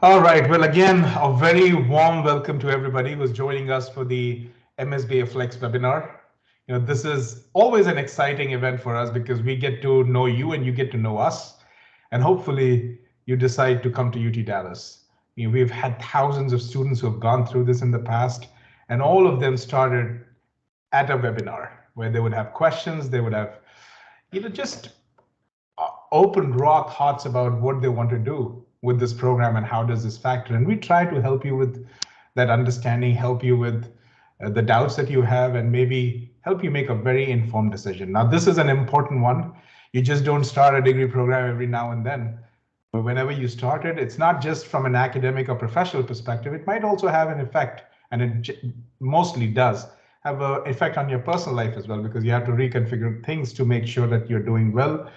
All right. Well, again, a very warm welcome to everybody who's joining us for the MSBA Flex webinar. This is always an exciting event for us because we get to know you and you get to know us. And hopefully you decide to come to UT Dallas. We've had thousands of students who have gone through this in the past, and all of them started at a webinar where they would have questions, they would have, just open raw thoughts about what they want to do with this program and how does this factor. And we try to help you with that understanding, help you with the doubts that you have, and maybe help you make a very informed decision. Now, this is an important one. You just don't start a degree program every now and then. But whenever you start it, it's not just from an academic or professional perspective. It might also have an effect, and it mostly does have an effect on your personal life as well, because you have to reconfigure things to make sure that you're doing well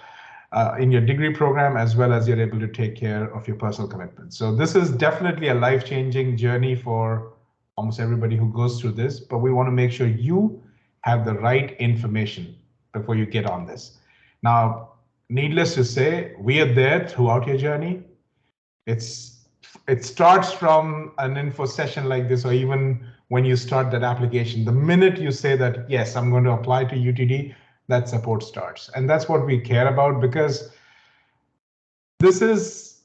in your degree program, as well as you're able to take care of your personal commitments. So this is definitely a life-changing journey for almost everybody who goes through this, but we want to make sure you have the right information before you get on this. Now, needless to say, we are there throughout your journey. It starts from an info session like this, or even when you start that application. The minute you say that, yes, I'm going to apply to UTD, that support starts. And that's what we care about, because this is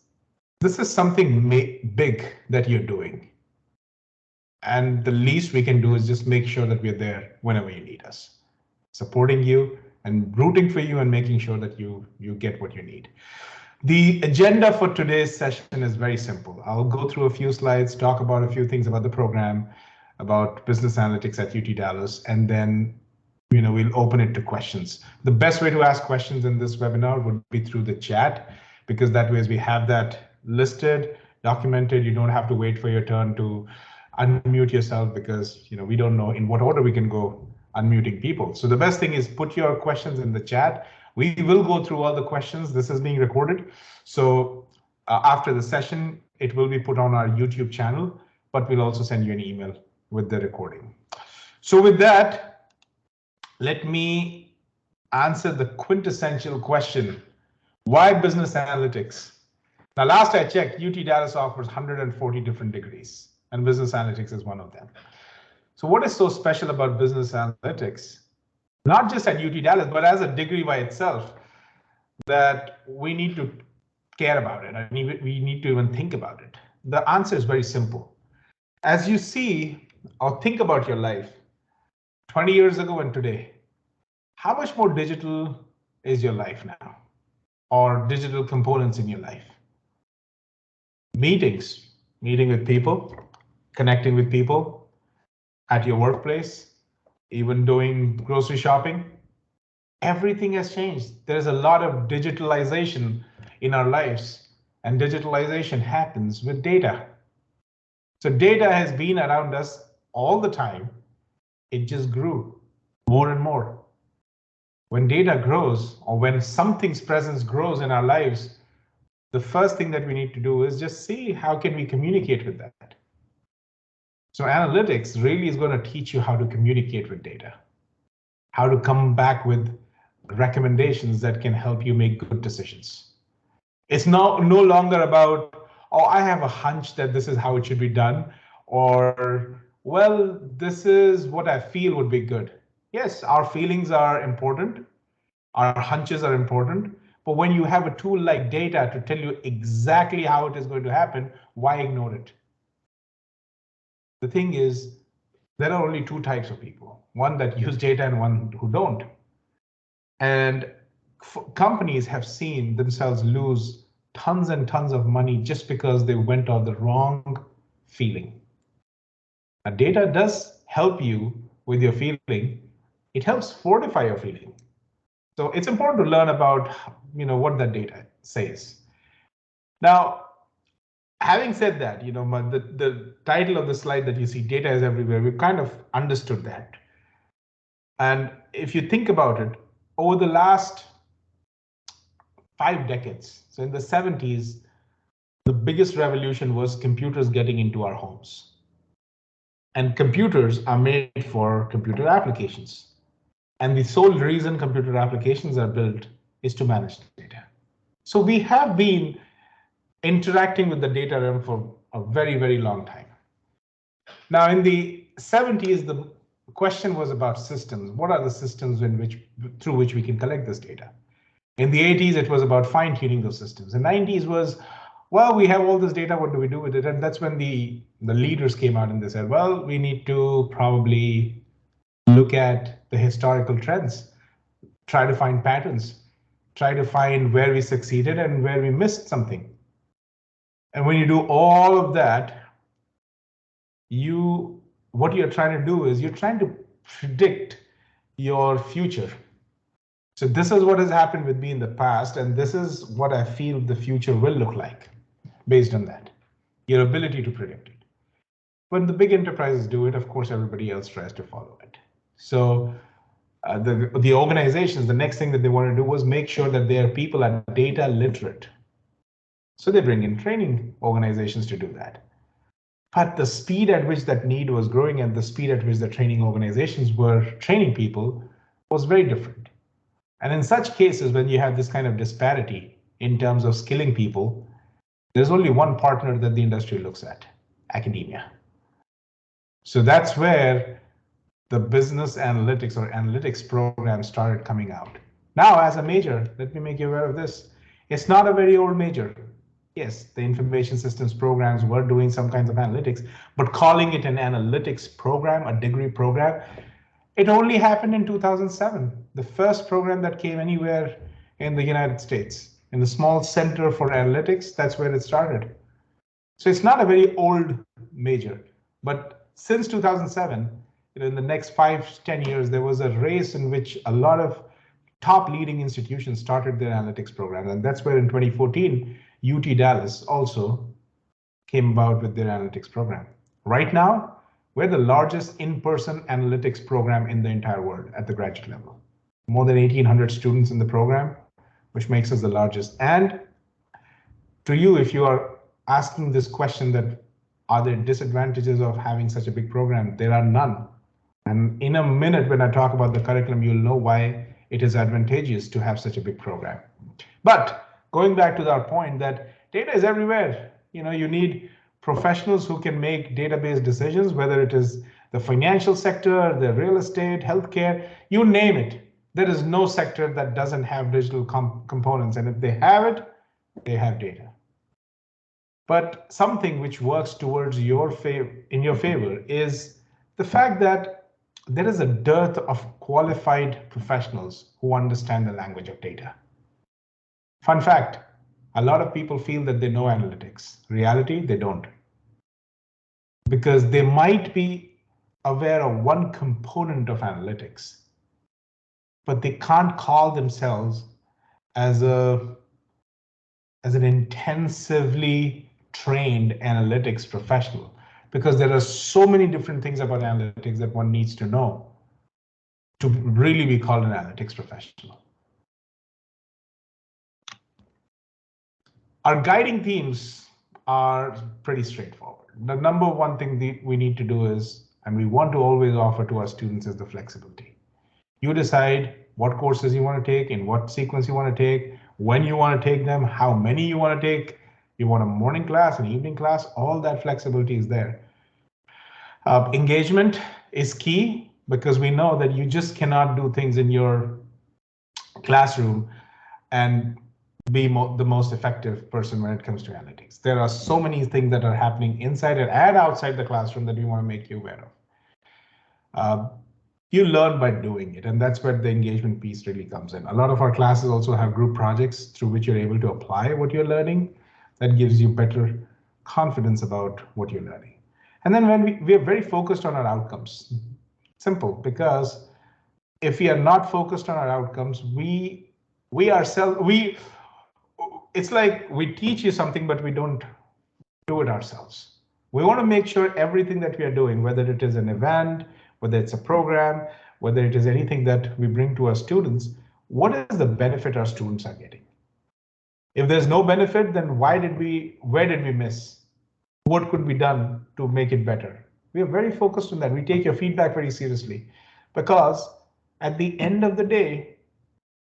something big that you're doing. And the least we can do is just make sure that we're there whenever you need us, supporting you and rooting for you and making sure that you get what you need. The agenda for today's session is very simple. I'll go through a few slides, talk about a few things about the program, about business analytics at UT Dallas, and then we'll open it to questions. The best way to ask questions in this webinar would be through the chat, because that way we have that listed, documented. You don't have to wait for your turn to unmute yourself, because we don't know in what order we can go unmuting people. So the best thing is put your questions in the chat. We will go through all the questions. This is being recorded. So after the session, it will be put on our YouTube channel, but we'll also send you an email with the recording. So with that, let me answer the quintessential question. Why business analytics? Now, last I checked, UT Dallas offers 140 different degrees, and business analytics is one of them. So what is so special about business analytics? Not just at UT Dallas, but as a degree by itself, that we need to care about it. I mean, we need to even think about it. The answer is very simple. As you see or think about your life 20 years ago and today, how much more digital is your life now, or digital components in your life? Meeting with people, connecting with people at your workplace, even doing grocery shopping. Everything has changed. There's a lot of digitalization in our lives, and digitalization happens with data. So data has been around us all the time. It just grew more and more. When data grows, or when something's presence grows in our lives, the first thing that we need to do is just see how can we communicate with that. So analytics really is going to teach you how to communicate with data, how to come back with recommendations that can help you make good decisions. It's no longer about, oh, I have a hunch that this is how it should be done, or, well, this is what I feel would be good. Yes, our feelings are important, our hunches are important, but when you have a tool like data to tell you exactly how it is going to happen, why ignore it? The thing is, there are only two types of people, one that use data and one who don't. And companies have seen themselves lose tons and tons of money just because they went on the wrong feeling. Now, data does help you with your feeling. It helps fortify your feeling. So it's important to learn about what that data says. Now, having said that, the title of the slide that you see, data is everywhere, we've kind of understood that. And if you think about it, over the last 5 decades, so in the 70s, the biggest revolution was computers getting into our homes. And computers are made for computer applications. And the sole reason computer applications are built is to manage data. So we have been interacting with the data realm for a very, very long time. Now, in the 70s, the question was about systems. What are the systems through which we can collect this data? In the 80s, it was about fine-tuning those systems. The 90s was, well, we have all this data, what do we do with it? And that's when the leaders came out and they said, well, we need to probably look at the historical trends, try to find patterns, try to find where we succeeded and where we missed something. And when you do all of that, what you're trying to do is you're trying to predict your future. So this is what has happened with me in the past, and this is what I feel the future will look like based on that, your ability to predict it. When the big enterprises do it, of course, everybody else tries to follow it. So the organizations, the next thing that they want to do was make sure that their people are data literate. So they bring in training organizations to do that. But the speed at which that need was growing and the speed at which the training organizations were training people was very different. And in such cases, when you have this kind of disparity in terms of skilling people, there's only one partner that the industry looks at, academia. So that's where the business analytics or analytics program started coming out. Now, as a major, let me make you aware of this. It's not a very old major. Yes, the information systems programs were doing some kinds of analytics, but calling it an analytics program, a degree program, it only happened in 2007. The first program that came anywhere in the United States, in the small center for analytics, that's where it started. So it's not a very old major, but since 2007, in the next 5-10 years, there was a race in which a lot of top leading institutions started their analytics program. And that's where in 2014, UT Dallas also came about with their analytics program. Right now, we're the largest in-person analytics program in the entire world at the graduate level. More than 1,800 students in the program, which makes us the largest. And to you, if you are asking this question that are there disadvantages of having such a big program, there are none. And in a minute, when I talk about the curriculum, you'll know why it is advantageous to have such a big program. But going back to our point that data is everywhere. You need professionals who can make database decisions, whether it is the financial sector, the real estate, healthcare, you name it. There is no sector that doesn't have digital components. And if they have it, they have data. But something which works towards in your favor is the fact that there is a dearth of qualified professionals who understand the language of data. Fun fact, a lot of people feel that they know analytics. Reality, they don't. Because they might be aware of one component of analytics, but they can't call themselves as an intensively trained analytics professional, because there are so many different things about analytics that one needs to know to really be called an analytics professional. Our guiding themes are pretty straightforward. The number one thing that we need to do is, and we want to always offer to our students, is the flexibility. You decide what courses you want to take, in what sequence you want to take, when you want to take them, how many you want to take. You want a morning class, an evening class, all that flexibility is there. Engagement is key, because we know that you just cannot do things in your classroom and be the most effective person when it comes to analytics. There are so many things that are happening inside and outside the classroom that we want to make you aware of. You learn by doing it, and that's where the engagement piece really comes in. A lot of our classes also have group projects through which you're able to apply what you're learning. That gives you better confidence about what you're learning. And then when we are very focused on our outcomes. Simple, because if we are not focused on our outcomes, it's like we teach you something, but we don't do it ourselves. We want to make sure everything that we are doing, whether it is an event, whether it's a program, whether it is anything that we bring to our students, what is the benefit our students are getting? If there's no benefit, then where did we miss? What could be done to make it better? We are very focused on that. We take your feedback very seriously, because at the end of the day,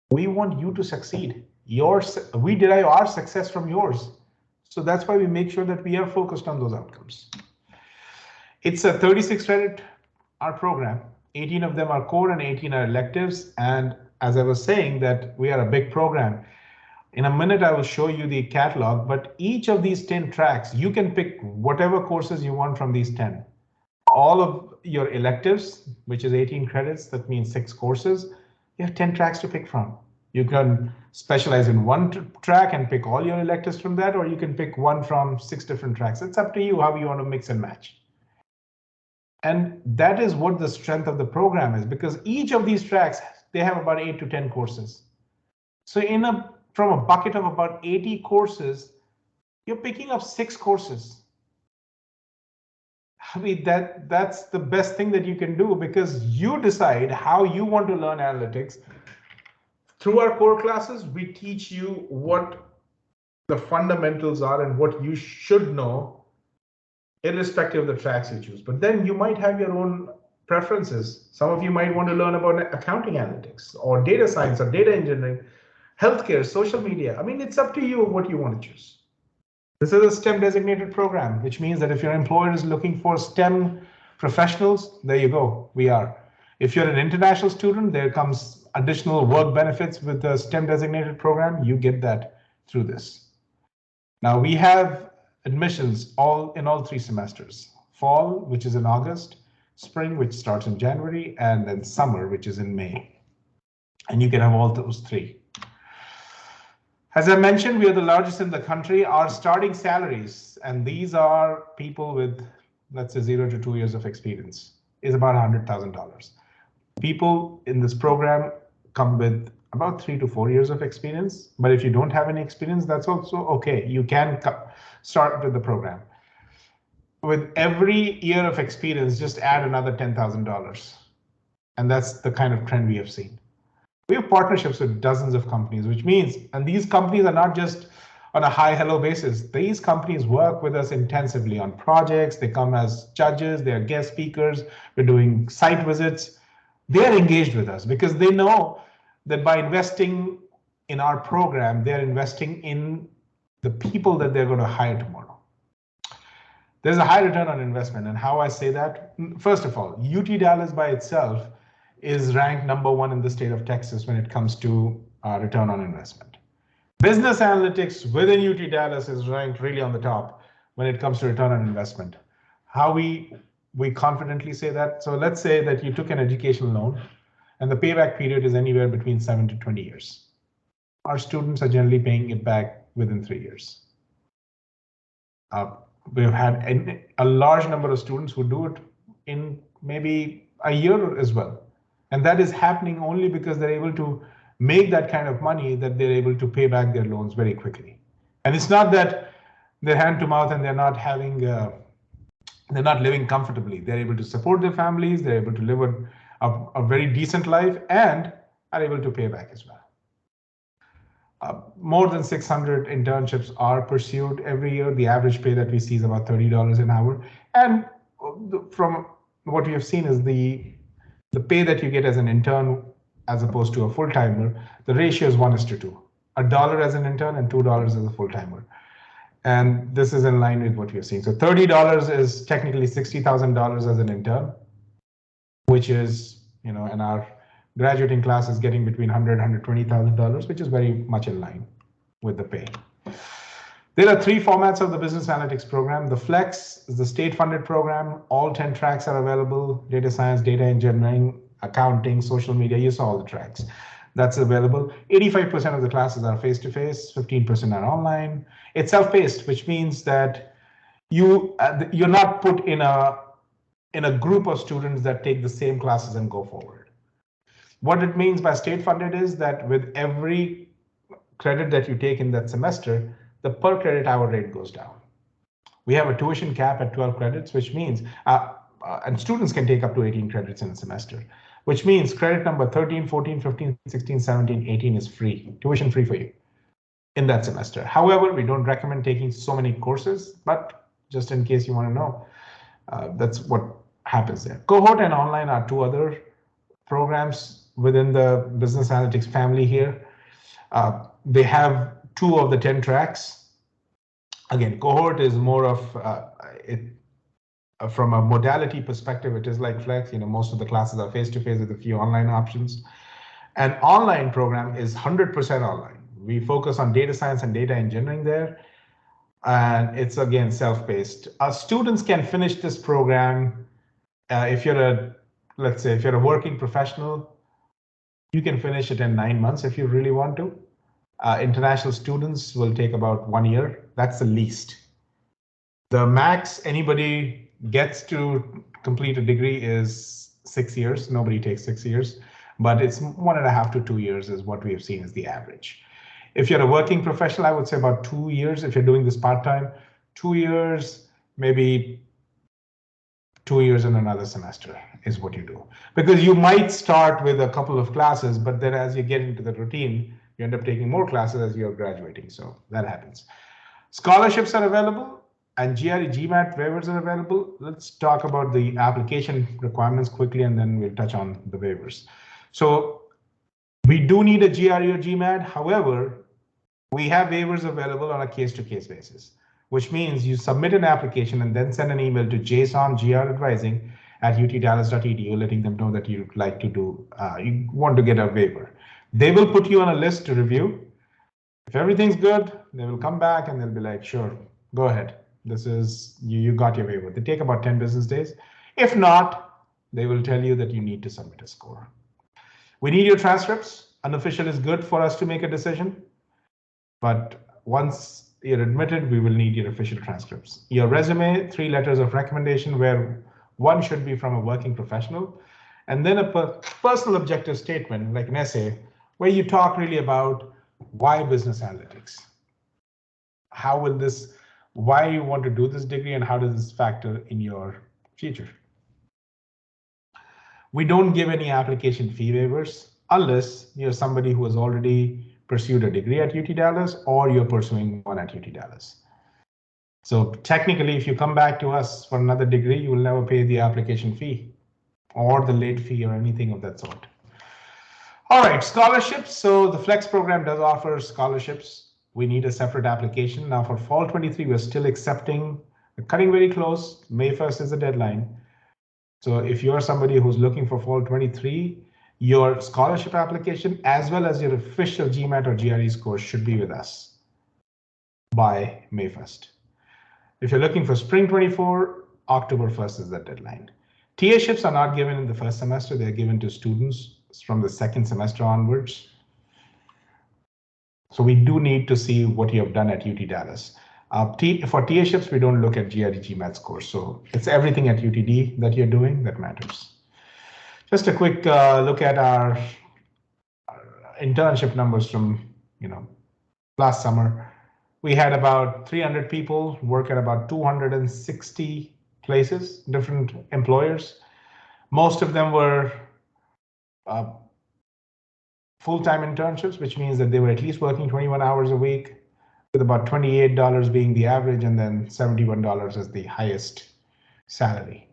we want you to succeed. We derive our success from yours. So that's why we make sure that we are focused on those outcomes. It's a 36 credit our program. 18 of them are core and 18 are electives. And as I was saying that we are a big program. In a minute, I will show you the catalog, but each of these 10 tracks, you can pick whatever courses you want from these 10. All of your electives, which is 18 credits, that means 6 courses, you have 10 tracks to pick from. You can specialize in one track and pick all your electives from that, or you can pick one from 6 different tracks. It's up to you how you want to mix and match. And that is what the strength of the program is, because each of these tracks, they have about 8 to 10 courses. So from a bucket of about 80 courses, you're picking up 6 courses. I mean, that's the best thing that you can do, because you decide how you want to learn analytics. Through our core classes, we teach you what the fundamentals are and what you should know, irrespective of the tracks you choose. But then you might have your own preferences. Some of you might want to learn about accounting analytics or data science or data engineering, healthcare, social media. I mean, it's up to you what you want to choose. This is a STEM designated program, which means that if your employer is looking for STEM professionals, there you go, we are. If you're an international student, there comes additional work benefits with the STEM designated program. You get that through this. Now we have admissions in all 3 semesters. Fall, which is in August, spring, which starts in January, and then summer, which is in May. And you can have all those 3. As I mentioned, we are the largest in the country. Our starting salaries, and these are people with, let's say, 0 to 2 years of experience, is about $100,000. People in this program come with about 3 to 4 years of experience. But if you don't have any experience, that's also okay. You can start with the program. With every year of experience, just add another $10,000. And that's the kind of trend we have seen. We have partnerships with dozens of companies, which means, and these companies are not just on a hi hello basis. These companies work with us intensively on projects. They come as judges, they are guest speakers. We're doing site visits. They're engaged with us because they know that by investing in our program, they're investing in the people that they're going to hire tomorrow. There's a high return on investment. And how I say that, first of all, UT Dallas by itself is ranked #1 in the state of Texas when it comes to return on investment. Business analytics within UT Dallas is ranked really on the top when it comes to return on investment. How we confidently say that? So let's say that you took an education loan and the payback period is anywhere between 7 to 20 years. Our students are generally paying it back within 3 years. We've had a large number of students who do it in maybe a year as well. And that is happening only because they're able to make that kind of money that they're able to pay back their loans very quickly. And it's not that they're hand to mouth and they're not living comfortably. They're able to support their families. They're able to live a very decent life and are able to pay back as well. More than 600 internships are pursued every year. The average pay that we see is about $30 an hour. And from what we have seen is the pay that you get as an intern as opposed to a full-timer, the ratio is 1:2. $1 as an intern and $2 as a full-timer. And this is in line with what we have seen. So $30 is technically $60,000 as an intern, which is, and our graduating class is getting between $100,000 and $120,000, which is very much in line with the pay. There are 3 formats of the business analytics program. The Flex is the state-funded program. All 10 tracks are available: data science, data engineering, accounting, social media. You saw all the tracks. That's available. 85% of the classes are face-to-face, 15% are online. It's self-paced, which means that you're not put in a group of students that take the same classes and go forward. What it means by state-funded is that with every credit that you take in that semester, the per credit hour rate goes down. We have a tuition cap at 12 credits, which means, and students can take up to 18 credits in a semester, which means credit number 13, 14, 15, 16, 17, 18 is free, tuition free for you in that semester. However, we don't recommend taking so many courses, but just in case you want to know, that's what happens there. Cohort and online are 2 other programs within the business analytics family here. They have 2 of the 10 tracks. Again, cohort is more of it from a modality perspective. It is like Flex. Most of the classes are face-to-face with a few online options. An online program is 100% online. We focus on data science and data engineering there, and it's again self-paced. Our students can finish this program if let's say if you're a working professional, you can finish it in 9 months if you really want to. International students will take about 1 year. That's the least. The max anybody gets to complete a degree is 6 years. Nobody takes 6 years, but it's 1.5 to 2 years is what we have seen as the average. If you're a working professional, I would say about 2 years. If you're doing this part-time, 2 years, maybe 2 years and another semester is what you do. Because you might start with a couple of classes, but then as you get into the routine, you end up taking more classes as you're graduating. So that happens. Scholarships are available and GRE GMAT waivers are available. Let's talk about the application requirements quickly, and then we'll touch on the waivers. So we do need a GRE or GMAT. However, we have waivers available on a case-to-case basis, which means you submit an application and then send an email to jasonGRadvising@utdallas.edu, letting them know that you'd like to you want to get a waiver. They will put you on a list to review. If everything's good, they will come back and they'll be like, sure, go ahead. This is, you got your waiver. They take about 10 business days. If not, they will tell you that you need to submit a score. We need your transcripts. Unofficial is good for us to make a decision, but once you're admitted, we will need your official transcripts. Your resume, 3 letters of recommendation, where one should be from a working professional, and then a personal objective statement, like an essay, where you talk really about why business analytics. Why you want to do this degree, and how does this factor in your future? We don't give any application fee waivers unless you're somebody who has already pursued a degree at UT Dallas or you're pursuing one at UT Dallas. So technically, if you come back to us for another degree, you will never pay the application fee or the late fee or anything of that sort. All right, scholarships. So the Flex program does offer scholarships. We need a separate application. Now for fall 23, we're still accepting, we're cutting very close. May 1st is the deadline. So if you're somebody who's looking for fall 23, your scholarship application as well as your official GMAT or GRE score should be with us by May 1st. If you're looking for spring 24, October 1st is the deadline. TA-ships are not given in the first semester. They're given to students from the second semester onwards. So we do need to see what you have done at UT Dallas. For TA-ships, we don't look at GRE GMAT scores. So it's everything at UTD that you're doing that matters. Just a quick look at our internship numbers from last summer. We had about 300 people work at about 260 places, different employers. Most of them were full-time internships, which means that they were at least working 21 hours a week, with about $28 being the average and then $71 as the highest salary.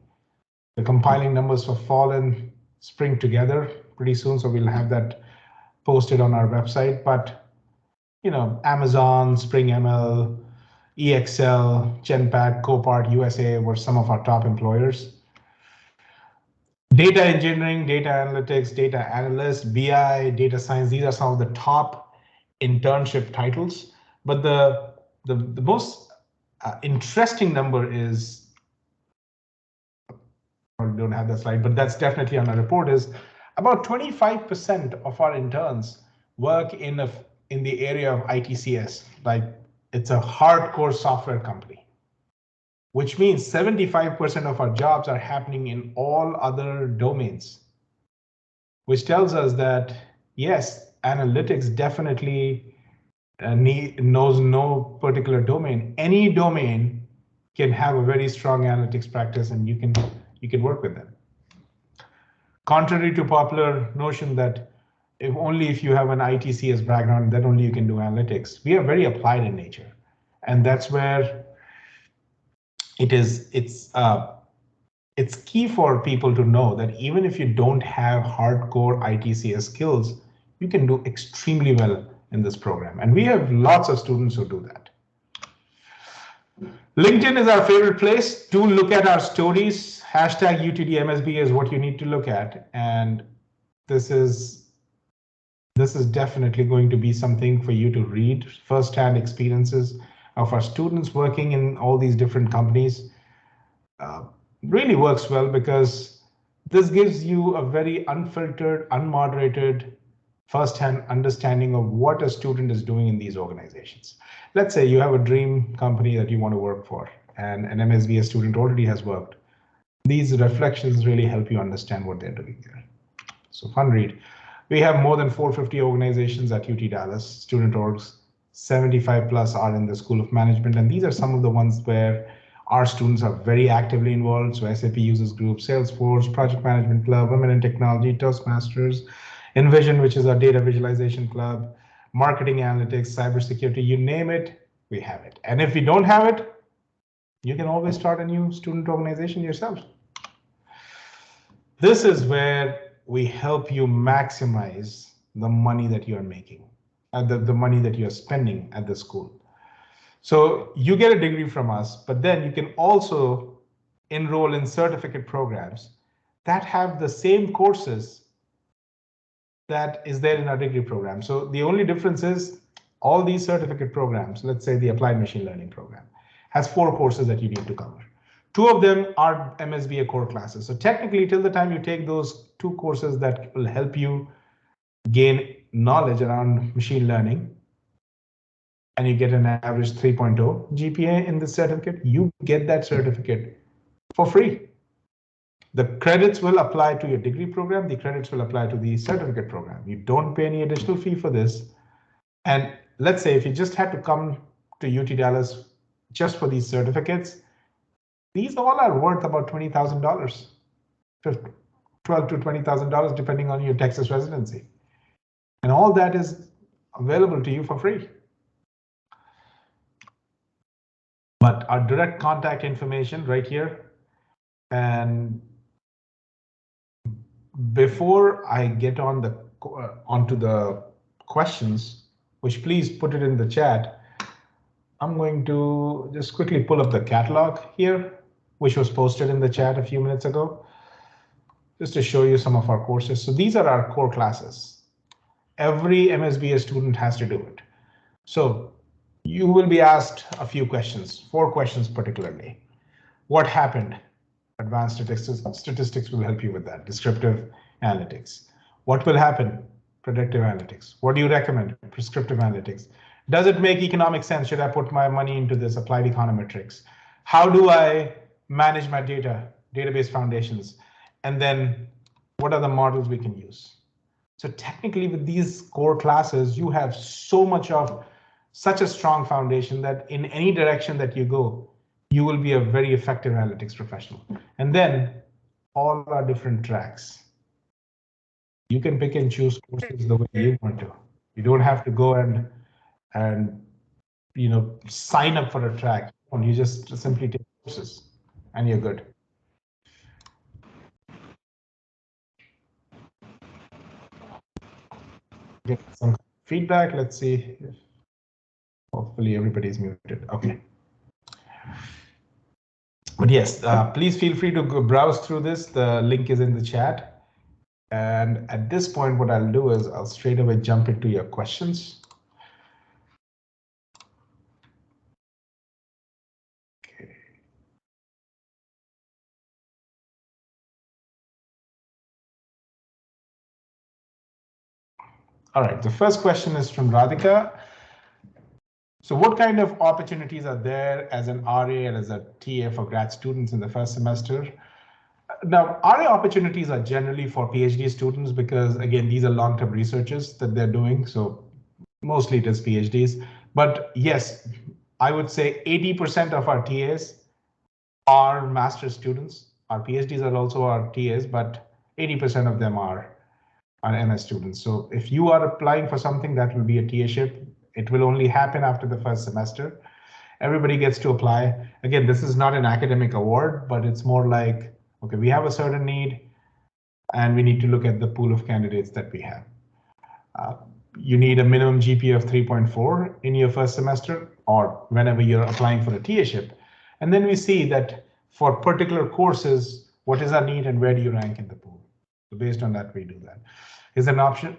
The compiling numbers for fall and spring together pretty soon, so we'll have that posted on our website. But Amazon, Spring ML, EXL, Genpact, Copart, USA were some of our top employers. Data engineering, data analytics, data analyst, BI, data science, these are some of the top internship titles. But the most interesting number is, I don't have that slide, but that's definitely on our report, is about 25% of our interns work in the area of ITCS, like it's a hardcore software company, which means 75% of our jobs are happening in all other domains, which tells us that, yes, analytics definitely knows no particular domain. Any domain can have a very strong analytics practice, and you can work with them. Contrary to popular notion that if you have an ITCS background, then only you can do analytics. We are very applied in nature, and that's where it's key for people to know that even if you don't have hardcore ITCS skills, you can do extremely well in this program. And we have lots of students who do that. LinkedIn is our favorite place to look at our stories. Hashtag UTD is what you need to look at. And this is definitely going to be something for you to read. First-hand experiences of our students working in all these different companies really works well because this gives you a very unfiltered, unmoderated, first-hand understanding of what a student is doing in these organizations. Let's say you have a dream company that you want to work for, and an MSBA student already has worked. These reflections really help you understand what they're doing here. So fun read. We have more than 450 organizations at UT Dallas, student orgs. 75 plus are in the School of Management, and these are some of the ones where our students are very actively involved. So SAP Users Group, Salesforce, Project Management Club, Women in Technology, Toastmasters, Envision, which is our data visualization club, marketing analytics, cybersecurity, you name it, we have it. And if we don't have it, you can always start a new student organization yourself. This is where we help you maximize the money that you are making, the money that you are spending at the school. So you get a degree from us, but then you can also enroll in certificate programs that have the same courses that is there in our degree program. So the only difference is all these certificate programs, let's say the applied machine learning program, has 4 courses that you need to cover. 2 of them are MSBA core classes. So technically, till the time you take those 2 courses that will help you gain knowledge around machine learning, and you get an average 3.0 GPA in this certificate, you get that certificate for free. The credits will apply to your degree program. The credits will apply to the certificate program. You don't pay any additional fee for this. And let's say if you just had to come to UT Dallas just for these certificates, these all are worth about $20,000, $12,000 to $20,000, depending on your Texas residency. And all that is available to you for free. But our direct contact information right here. And before I get on onto the questions, which please put it in the chat, I'm going to just quickly pull up the catalog here, which was posted in the chat a few minutes ago, just to show you some of our courses. So these are our core classes. Every MSBA student has to do it. So you will be asked a few questions, 4 questions particularly. What happened? Advanced statistics will help you with that. Descriptive analytics. What will happen? Predictive analytics. What do you recommend? Prescriptive analytics. Does it make economic sense? Should I put my money into this? Applied econometrics. How do I manage my data? Database foundations. And then what are the models we can use? So technically with these core classes, you have such a strong foundation that in any direction that you go, you will be a very effective analytics professional. And then all our different tracks. You can pick and choose courses the way you want to. You don't have to go and sign up for a track. You just simply take courses and you're good. Get some feedback. Let's see. Hopefully everybody's muted. Okay. But yes, please feel free to go browse through this. The link is in the chat. And at this point, what I'll do is I'll straight away jump into your questions. Okay. All right, the first question is from Radhika. So what kind of opportunities are there as an RA and as a TA for grad students in the first semester? Now, RA opportunities are generally for PhD students because, again, these are long-term researches that they're doing. So mostly it is PhDs. But yes, I would say 80% of our TAs are master's students. Our PhDs are also our TAs, but 80% of them are MS students. So if you are applying for something that will be a TA-ship, it will only happen after the first semester. Everybody gets to apply. Again, this is not an academic award, but it's more like, okay, we have a certain need and we need to look at the pool of candidates that we have. You need a minimum GPA of 3.4 in your first semester or whenever you're applying for a TA-ship. And then we see that for particular courses, what is our need and where do you rank in the pool? So based on that, we do that. Is an option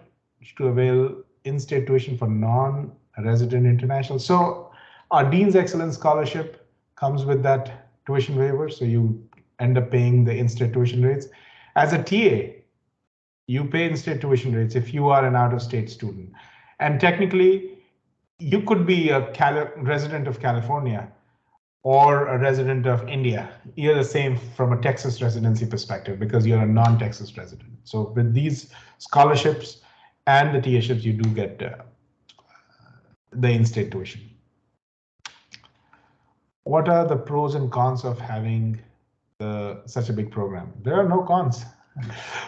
to avail in-state tuition for non-resident international. So our Dean's Excellence Scholarship comes with that tuition waiver. So you end up paying the in-state tuition rates. As a TA, you pay in-state tuition rates if you are an out-of-state student. And technically, you could be a resident of California or a resident of India. You're the same from a Texas residency perspective because you're a non-Texas resident. So with these scholarships and the TA-ships, you do get the in-state tuition. What are the pros and cons of having such a big program? There are no cons.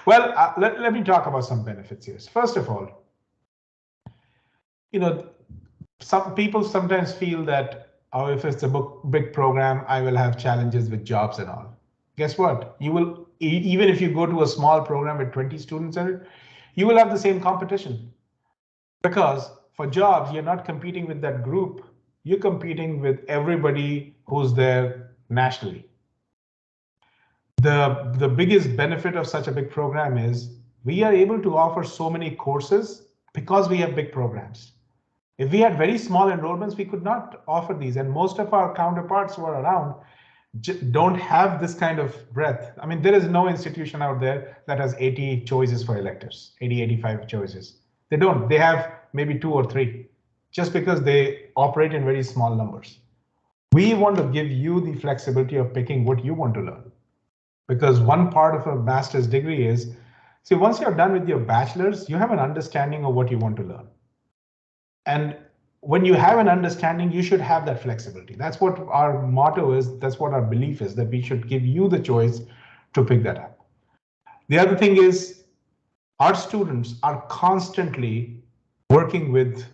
Well, let me talk about some benefits here. First of all, some people sometimes feel that, oh, if it's a big program, I will have challenges with jobs and all. Guess what? You will, even if you go to a small program with 20 students in it, you will have the same competition. Because for jobs, you're not competing with that group. You're competing with everybody who's there nationally. The biggest benefit of such a big program is we are able to offer so many courses because we have big programs. If we had very small enrollments, we could not offer these. And most of our counterparts who are around don't have this kind of breadth. I mean, there is no institution out there that has 80 choices for electives, 80, 85 choices. They don't. They have maybe 2 or 3, just because they operate in very small numbers. We want to give you the flexibility of picking what you want to learn. Because one part of a master's degree is, see, once you're done with your bachelor's, you have an understanding of what you want to learn. And when you have an understanding, you should have that flexibility. That's what our motto is. That's what our belief is, that we should give you the choice to pick that up. The other thing is our students are constantly working with,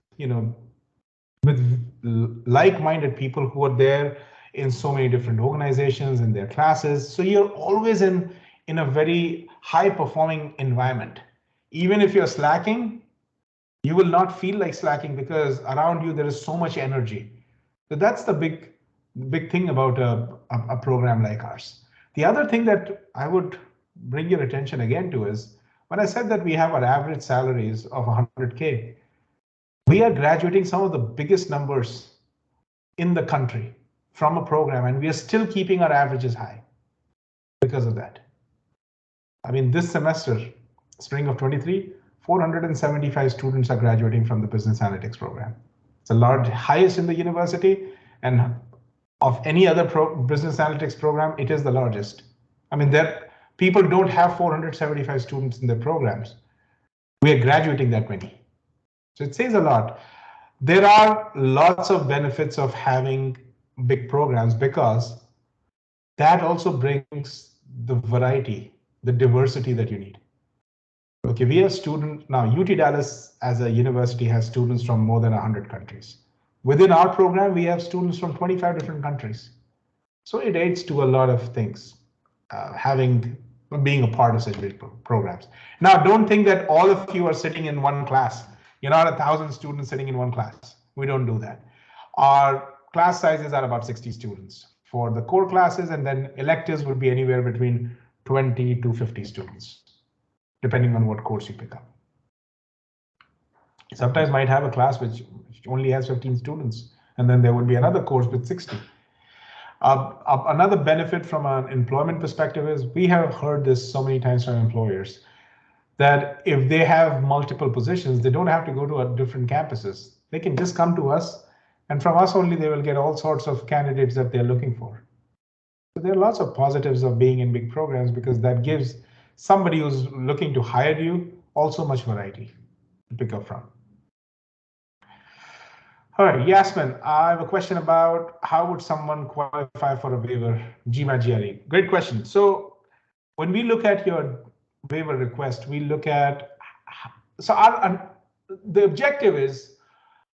with like-minded people who are there in so many different organizations in their classes. So you're always in a very high-performing environment. Even if you're slacking, you will not feel like slacking because around you there is so much energy. So that's the big thing about a program like ours. The other thing that I would bring your attention again to is when I said that we have our average salaries of 100K, we are graduating some of the biggest numbers in the country from a program, and we are still keeping our averages high because of that. I mean, this semester, spring of 23, 475 students are graduating from the business analytics program. It's the highest in the university, and of any other business analytics program, it is the largest. I mean, people don't have 475 students in their programs. We are graduating that many. So it says a lot. There are lots of benefits of having big programs because that also brings the variety, the diversity that you need. Okay, we have students now. UT Dallas as a university has students from more than 100 countries. Within our program, we have students from 25 different countries. So it aids to a lot of things, being a part of such big programs. Now, don't think that all of you are sitting in one class. You're not 1,000 students sitting in one class. We don't do that. Our class sizes are about 60 students for the core classes, and then electives would be anywhere between 20 to 50 students, depending on what course you pick up. Sometimes might have a class which only has 15 students, and then there would be another course with 60. Another benefit from an employment perspective is we have heard this so many times from employers that if they have multiple positions, they don't have to go to different campuses. They can just come to us, and from us only they will get all sorts of candidates that they're looking for. So there are lots of positives of being in big programs because that gives somebody who's looking to hire you also much variety to pick up from. All right, Yasmin, I have a question about how would someone qualify for a waiver, GMAT GRE? Great question. So when we look at your waiver request, we look at, the objective is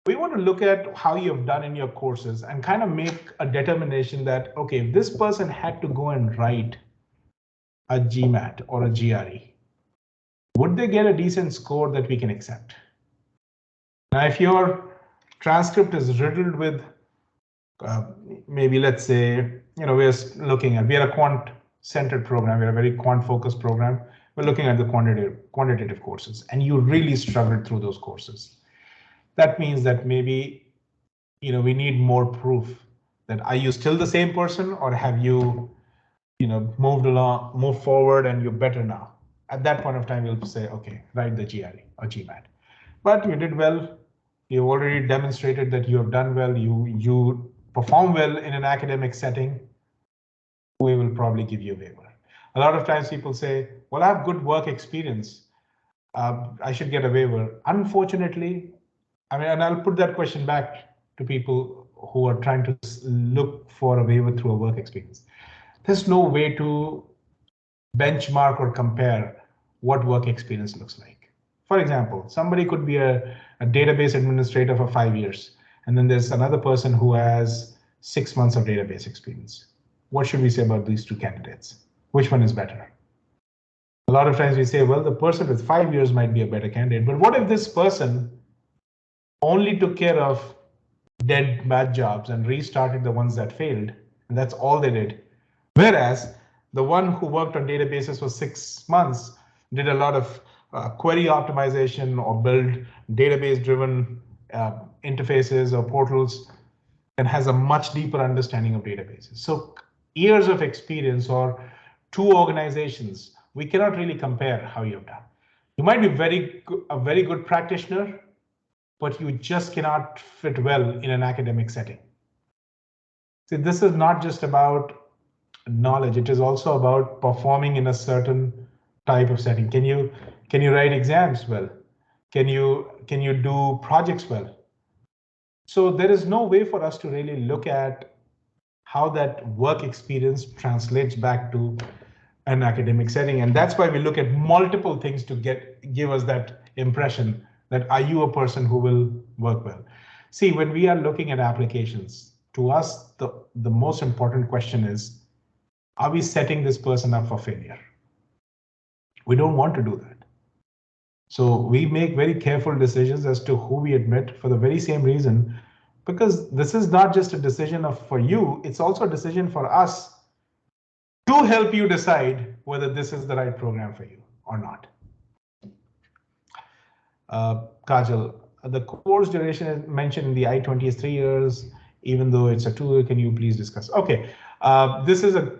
we want to look at how you've done in your courses and kind of make a determination that, okay, if this person had to go and write a GMAT or a GRE, would they get a decent score that we can accept? Now, if your transcript is riddled with maybe let's say, we are a quant-centered program. We're a very quant-focused program. We're looking at the quantitative courses, and you really struggled through those courses. That means that maybe, we need more proof that are you still the same person, or have you, moved forward and you're better now. At that point of time, we'll say, okay, write the GRE or GMAT. But you did well. You've already demonstrated that you have done well. You perform well in an academic setting. We will probably give you a waiver. A lot of times people say, well, I have good work experience. I should get a waiver. Unfortunately, and I'll put that question back to people who are trying to look for a waiver through a work experience. There's no way to benchmark or compare what work experience looks like. For example, somebody could be a database administrator for 5 years, and then there's another person who has 6 months of database experience. What should we say about these two candidates? Which one is better? A lot of times we say, well, the person with 5 years might be a better candidate, but what if this person only took care of dead bad jobs and restarted the ones that failed, and that's all they did? Whereas the one who worked on databases for 6 months did a lot of query optimization or build database-driven interfaces or portals and has a much deeper understanding of databases. So years of experience or two organizations, we cannot really compare how you've done. You might be a very good practitioner, but you just cannot fit well in an academic setting. See, this is not just about knowledge, it is also about performing in a certain type of setting. Can you write exams well? Can you do projects well? So there is no way for us to really look at how that work experience translates back to an academic setting. And that's why we look at multiple things to give us that impression that are you a person who will work well? See, when we are looking at applications, to us, the most important question is, are we setting this person up for failure? We don't want to do that. So we make very careful decisions as to who we admit for the very same reason, because this is not just a decision for you, it's also a decision for us to help you decide whether this is the right program for you or not. Kajal, the course duration is mentioned in the I-20 is 3 years, even though it's a 2 year. Can you please discuss? Okay, this is a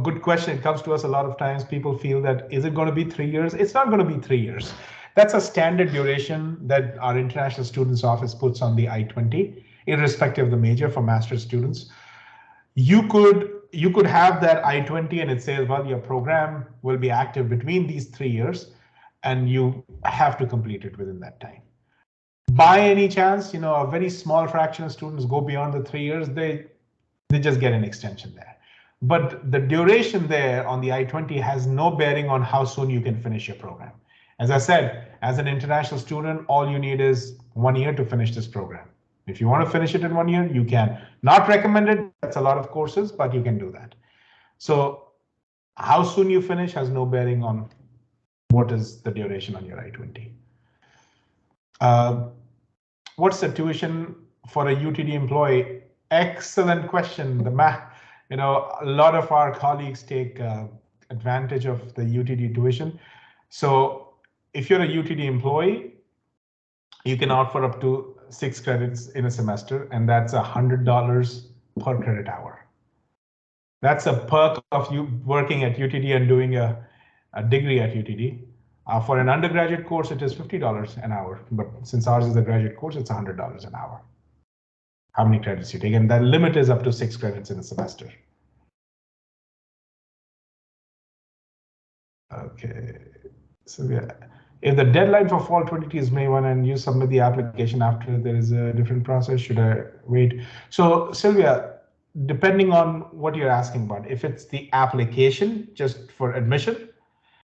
good question. It comes to us a lot of times. People feel that, is it going to be 3 years? It's not going to be 3 years. That's a standard duration that our International Students Office puts on the I-20, irrespective of the major for master's students. You could have that I-20 and it says, well, your program will be active between these 3 years, and you have to complete it within that time. By any chance, a very small fraction of students go beyond the 3 years, they just get an extension there. But the duration there on the I-20 has no bearing on how soon you can finish your program. As I said, as an international student, all you need is 1 year to finish this program. If you want to finish it in 1 year, you can. Not recommended, that's a lot of courses, but you can do that. So how soon you finish has no bearing on what is the duration on your I-20. What's the tuition for a UTD employee? Excellent question. A lot of our colleagues take advantage of the UTD tuition. So if you're a UTD employee, you can opt for up to 6 credits in a semester, and that's $100 per credit hour. That's a perk of you working at UTD and doing a degree at UTD. For an undergraduate course, it is $50 an hour, but since ours is a graduate course, it's $100 an hour. How many credits you take, and the limit is up to 6 credits in a semester. Okay, so yeah. If the deadline for fall 22 is May 1 and you submit the application after there is a different process, should I wait? So Sylvia, depending on what you're asking about, if it's the application just for admission,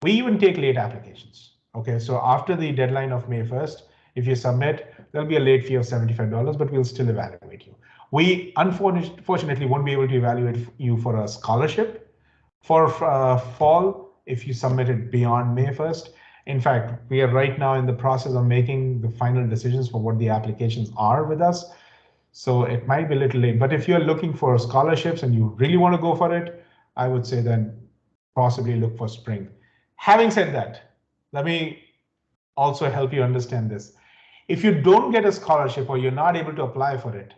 we even take late applications. Okay, so after the deadline of May 1st, if you submit, there'll be a late fee of $75, but we'll still evaluate you. We unfortunately won't be able to evaluate you for a scholarship for fall if you submit it beyond May 1st. In fact, we are right now in the process of making the final decisions for what the applications are with us. So it might be a little late, but if you're looking for scholarships and you really want to go for it, I would say then possibly look for spring. Having said that, let me also help you understand this. If you don't get a scholarship or you're not able to apply for it,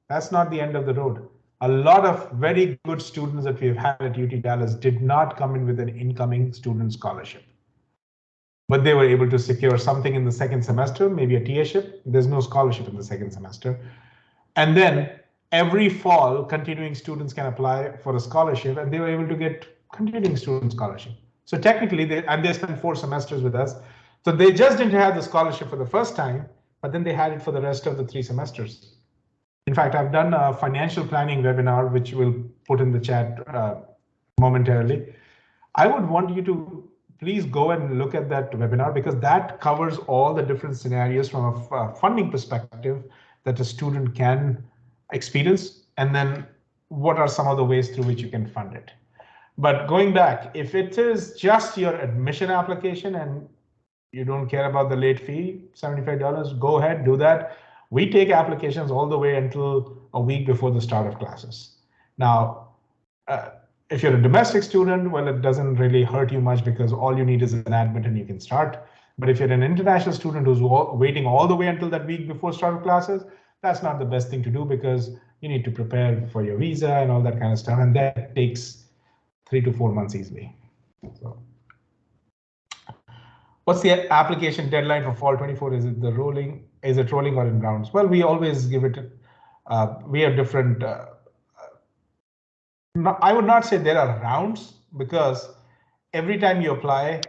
that's not the end of the road. A lot of very good students that we've had at UT Dallas did not come in with an incoming student scholarship, but they were able to secure something in the second semester, maybe a TA-ship. There's no scholarship in the second semester. And then every fall, continuing students can apply for a scholarship, and they were able to get continuing student scholarship. So technically, they spent 4 semesters with us. So they just didn't have the scholarship for the first time, but then they had it for the rest of the 3 semesters. In fact, I've done a financial planning webinar, which we'll put in the chat momentarily. I would want you to please go and look at that webinar, because that covers all the different scenarios from a funding perspective that a student can experience, and then what are some of the ways through which you can fund it. But going back, if it is just your admission application and you don't care about the late fee, $75, go ahead, do that. We take applications all the way until a week before the start of classes. Now, if you're a domestic student, well, it doesn't really hurt you much because all you need is an admit and you can start. But if you're an international student who's waiting all the way until that week before start of classes, that's not the best thing to do, because you need to prepare for your visa and all that kind of stuff. And that takes 3 to 4 months easily. So, what's the application deadline for fall 24? Is it rolling or in rounds? Well, we always give it, we have different, I would not say there are rounds, because every time you apply,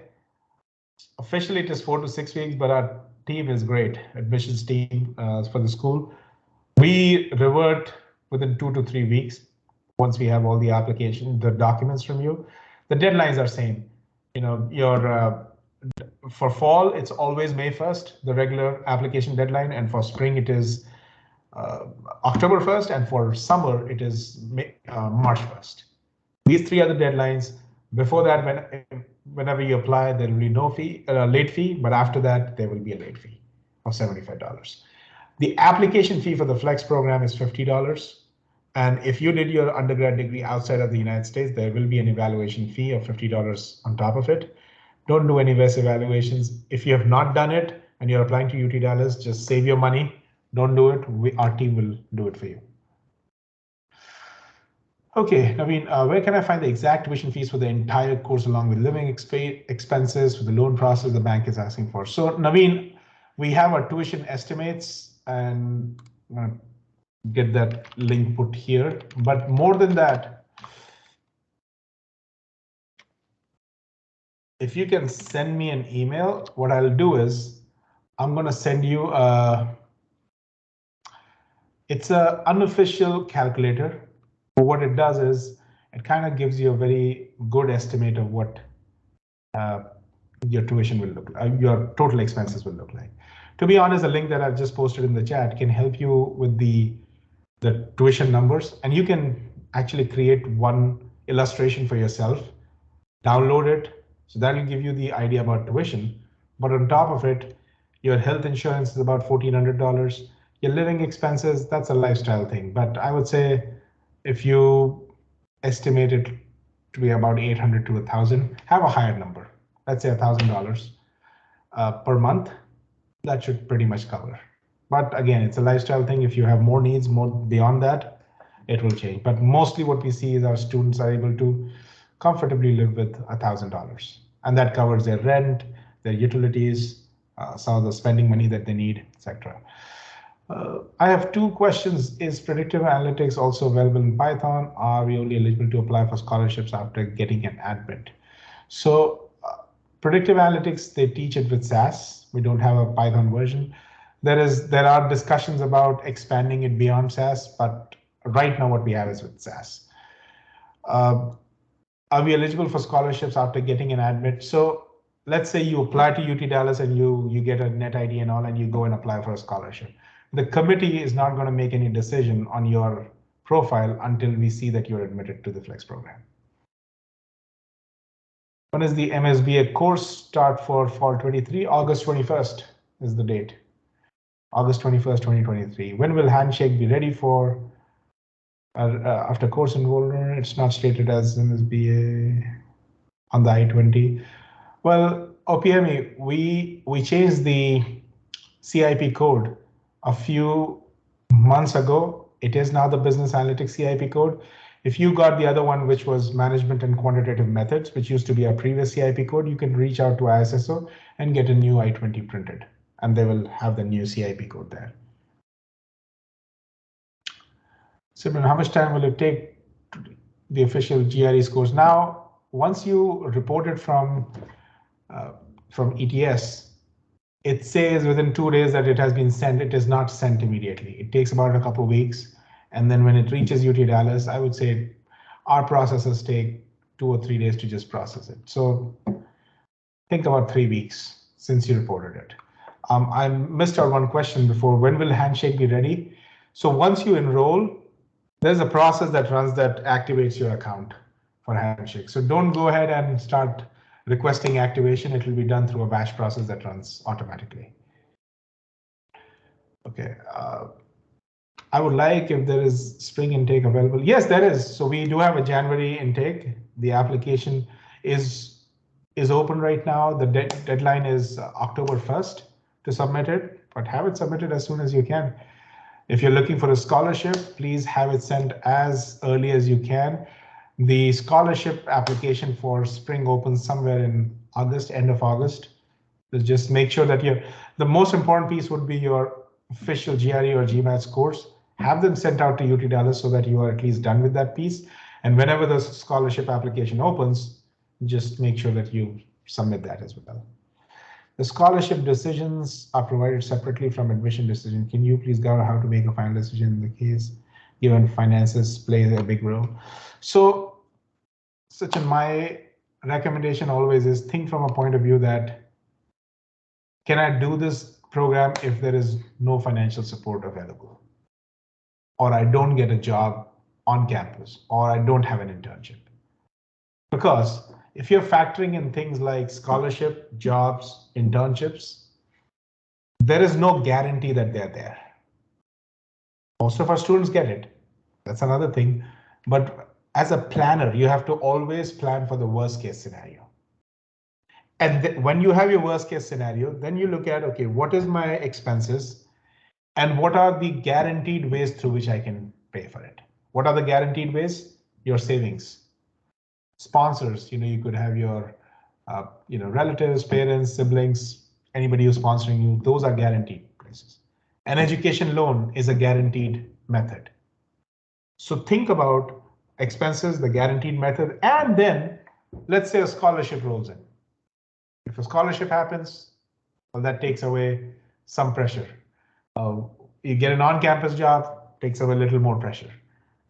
officially it is 4 to 6 weeks, but our team is great, admissions team for the school. We revert within 2 to 3 weeks once we have all the application, the documents from you. The deadlines are same. You know, your for fall, it's always May 1st, the regular application deadline, and for spring it is October 1st, and for summer it is March 1st. These 3 are the deadlines. Before that, whenever you apply, there will be no fee, late fee, but after that, there will be a late fee of $75. The application fee for the Flex program is $50. And if you did your undergrad degree outside of the United States, there will be an evaluation fee of $50 on top of it. Don't do any VES evaluations. If you have not done it and you're applying to UT Dallas, just save your money. Don't do it. Our team will do it for you. Okay, Naveen, where can I find the exact tuition fees for the entire course along with living expenses for the loan process the bank is asking for? So Naveen, we have our tuition estimates, and I'm gonna get that link put here. But more than that, if you can send me an email, what I'll do is I'm gonna send you it's an unofficial calculator. What it does is it kind of gives you a very good estimate of what your tuition will look like, your total expenses will look like. To be honest, the link that I've just posted in the chat can help you with the tuition numbers, and you can actually create one illustration for yourself, download it. So that will give you the idea about tuition. But on top of it, your health insurance is about $1,400. Your living expenses, that's a lifestyle thing. But I would say if you estimate it to be about 800 to 1,000, have a higher number. Let's say $1,000 per month. That should pretty much cover. But again, it's a lifestyle thing. If you have more needs, more beyond that, it will change. But mostly what we see is our students are able to comfortably live with $1,000. And that covers their rent, their utilities, some of the spending money that they need, etc. I have 2 questions. Is predictive analytics also available in Python? Are we only eligible to apply for scholarships after getting an admit? So predictive analytics, they teach it with SAS. We don't have a Python version. There are discussions about expanding it beyond SAS, but right now what we have is with SAS. Are we eligible for scholarships after getting an admit? So let's say you apply to UT Dallas and you get a net ID and all, and you go and apply for a scholarship. The committee is not going to make any decision on your profile until we see that you're admitted to the Flex program. When is the MSBA course start for fall 23? August 21st is the date. August 21st, 2023. When will handshake be ready for? After course enrollment, it's not stated as MSBA on the I-20. Well, OPME, we changed the CIP code a few months ago. It is now the business analytics CIP code. If you got the other one, which was management and quantitative methods, which used to be our previous CIP code, you can reach out to ISSO and get a new I-20 printed, and they will have the new CIP code there. Simran, how much time will it take to the official GRE scores? Now, once you report it from ETS, it says within 2 days that it has been sent. It is not sent immediately. It takes about a couple of weeks. And then when it reaches UT Dallas, I would say our processes take 2 or 3 days to just process it. So think about 3 weeks since you reported it. I missed out one question before. When will handshake be ready? So once you enroll, there's a process that runs that activates your account for handshake. So don't go ahead and start requesting activation. It will be done through a batch process that runs automatically. Okay. I would like if there is spring intake available. Yes, there is. So we do have a January intake. The application is open right now. The deadline is October 1st to submit it, but have it submitted as soon as you can. If you're looking for a scholarship, please have it sent as early as you can. The scholarship application for spring opens somewhere in August, end of August. So just make sure that the most important piece would be your official GRE or GMAT scores. Have them sent out to UT Dallas so that you are at least done with that piece. And whenever the scholarship application opens, just make sure that you submit that as well. The scholarship decisions are provided separately from admission decision. Can you please go over how to make a final decision in the case, given finances play a big role? So, Sachin, my recommendation always is think from a point of view that, can I do this program if there is no financial support available? Or I don't get a job on campus, or I don't have an internship? Because if you're factoring in things like scholarship, jobs, internships, there is no guarantee that they're there. Most of our students get it. That's another thing. But as a planner, you have to always plan for the worst case scenario. And when you have your worst case scenario, then you look at, okay, what is my expenses and what are the guaranteed ways through which I can pay for it? What are the guaranteed ways? Your savings. Sponsors, you could have your relatives, parents, siblings, anybody who's sponsoring you. Those are guaranteed places. An education loan is a guaranteed method. So think about expenses, the guaranteed method, and then let's say a scholarship rolls in. If a scholarship happens, well, that takes away some pressure. You get an on-campus job, takes away a little more pressure.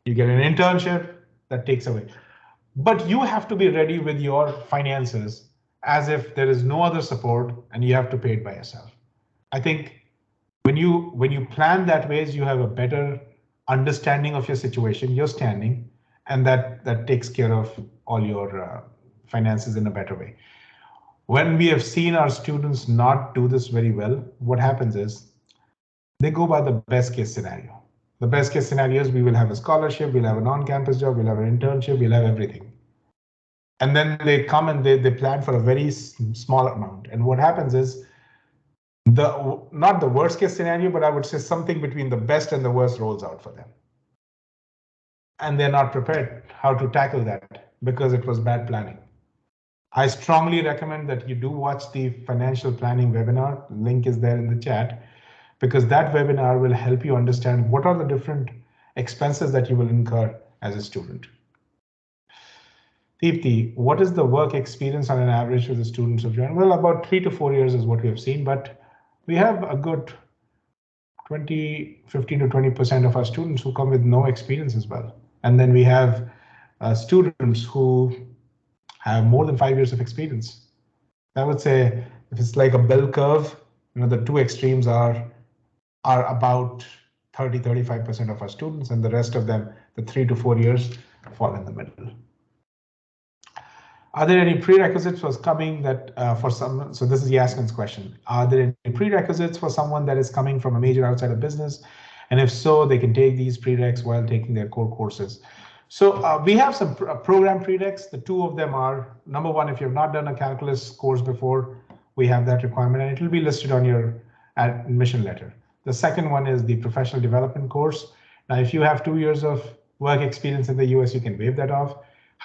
You get an internship, that takes away. But you have to be ready with your finances as if there is no other support and you have to pay it by yourself. I think when you plan that ways, you have a better understanding of your situation, your standing, and that takes care of all your finances in a better way. When we have seen our students not do this very well, what happens is they go by the best case scenario. The best case scenario is we will have a scholarship, we'll have an on-campus job, we'll have an internship, we'll have everything. And then they come and they plan for a very small amount. And what happens is not the worst case scenario, but I would say something between the best and the worst rolls out for them. And they're not prepared how to tackle that because it was bad planning. I strongly recommend that you do watch the financial planning webinar. Link is there in the chat, because that webinar will help you understand what are the different expenses that you will incur as a student. Deepti, what is the work experience on an average for the students of joining? Well, about 3 to 4 years is what we have seen, but we have a good 15 to 20% of our students who come with no experience as well. And then we have students who have more than 5 years of experience. I would say if it's like a bell curve, the two extremes are about 30-35% of our students, and the rest of them, the 3 to 4 years, fall in the middle. Are there any prerequisites for coming that for some? So this is Yasmin's question. Are there any prerequisites for someone that is coming from a major outside of business? And if so, they can take these prereqs while taking their core courses. So we have some program prereqs. The two of them are, number one, if you have not done a calculus course before, we have that requirement and it will be listed on your admission letter. The second one is the professional development course. Now, if you have 2 years of work experience in the US, you can waive that off.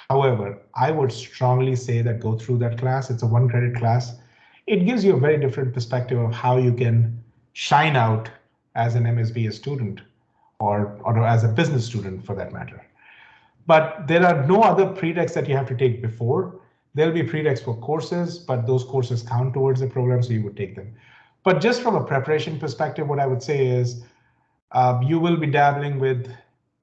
However, I would strongly say that go through that class. It's a 1 credit class. It gives you a very different perspective of how you can shine out as an MSBA student or as a business student for that matter. But there are no other prereqs that you have to take before. There'll be prereqs for courses, but those courses count towards the program, so you would take them. But just from a preparation perspective, what I would say is you will be dabbling with,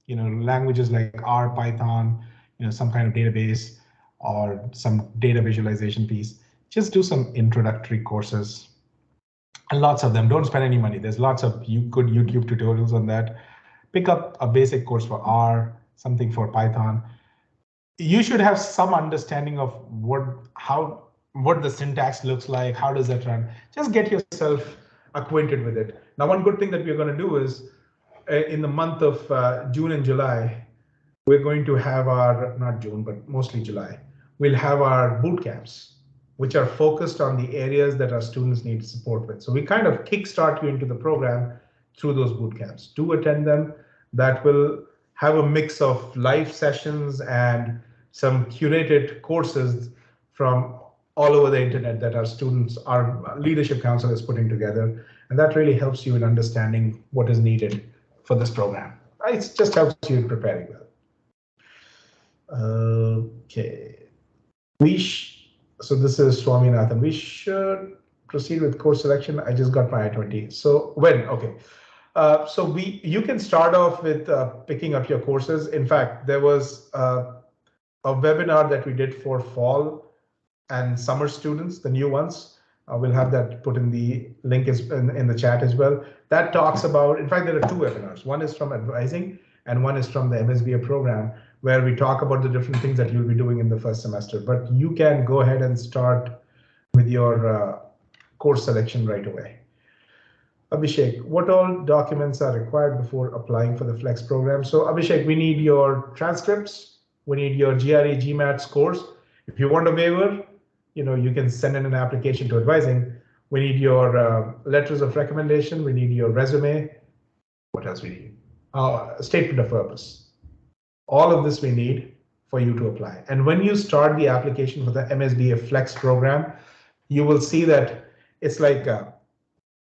languages like R, Python, some kind of database or some data visualization piece. Just do some introductory courses, and lots of them. Don't spend any money. There's lots of good YouTube tutorials on that. Pick up a basic course for R, something for Python. You should have some understanding of what the syntax looks like. How does that run? Just get yourself acquainted with it. Now, one good thing that we're going to do is in the month of June and July, we're going to have our, not June, but mostly July, we'll have our boot camps, which are focused on the areas that our students need support with. So we kind of kickstart you into the program through those boot camps. Do attend them. That will have a mix of live sessions and some curated courses from all over the internet that our students, our leadership council is putting together. And that really helps you in understanding what is needed for this program. It just helps you in preparing well. Okay. So this is Swaminathan. We should proceed with course selection. I just got my I-20. So when? Okay. So you can start off with picking up your courses. In fact, there was a webinar that we did for fall and summer students, the new ones. We'll have that put in the link in the chat as well. That talks about, in fact, there are two webinars. One is from advising and one is from the MSBA program, where we talk about the different things that you'll be doing in the first semester. But you can go ahead and start with your course selection right away. Abhishek, what all documents are required before applying for the Flex program? So Abhishek, we need your transcripts. We need your GRE GMAT scores. If you want a waiver, you can send in an application to advising. We need your letters of recommendation. We need your resume. What else we need? Statement of purpose. All of this we need for you to apply. And when you start the application for the MSBA Flex program, you will see that it's like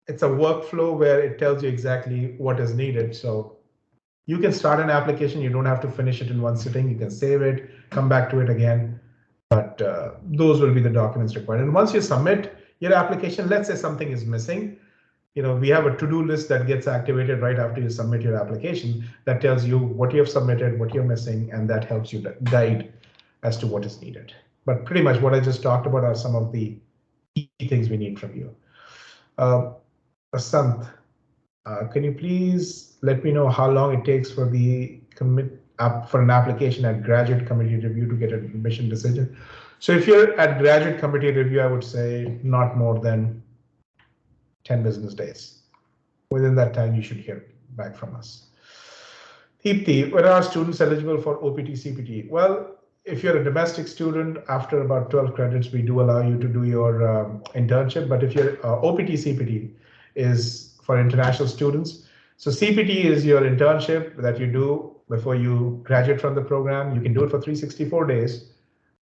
it's a workflow where it tells you exactly what is needed. So you can start an application. You don't have to finish it in one sitting. You can save it, come back to it again. But those will be the documents required. And once you submit your application, let's say something is missing. We have a to-do list that gets activated right after you submit your application that tells you what you have submitted, what you're missing, and that helps you guide as to what is needed. But pretty much what I just talked about are some of the key things we need from you. Asant, can you please let me know how long it takes for the for an application at graduate committee review to get an admission decision? So if you're at graduate committee review, I would say not more than 10 business days. Within that time, you should hear back from us. Deepthi, when are students eligible for OPT CPT? Well, if you're a domestic student, after about 12 credits, we do allow you to do your internship. But if you're OPT CPT is for international students. So CPT is your internship that you do before you graduate from the program. You can do it for 364 days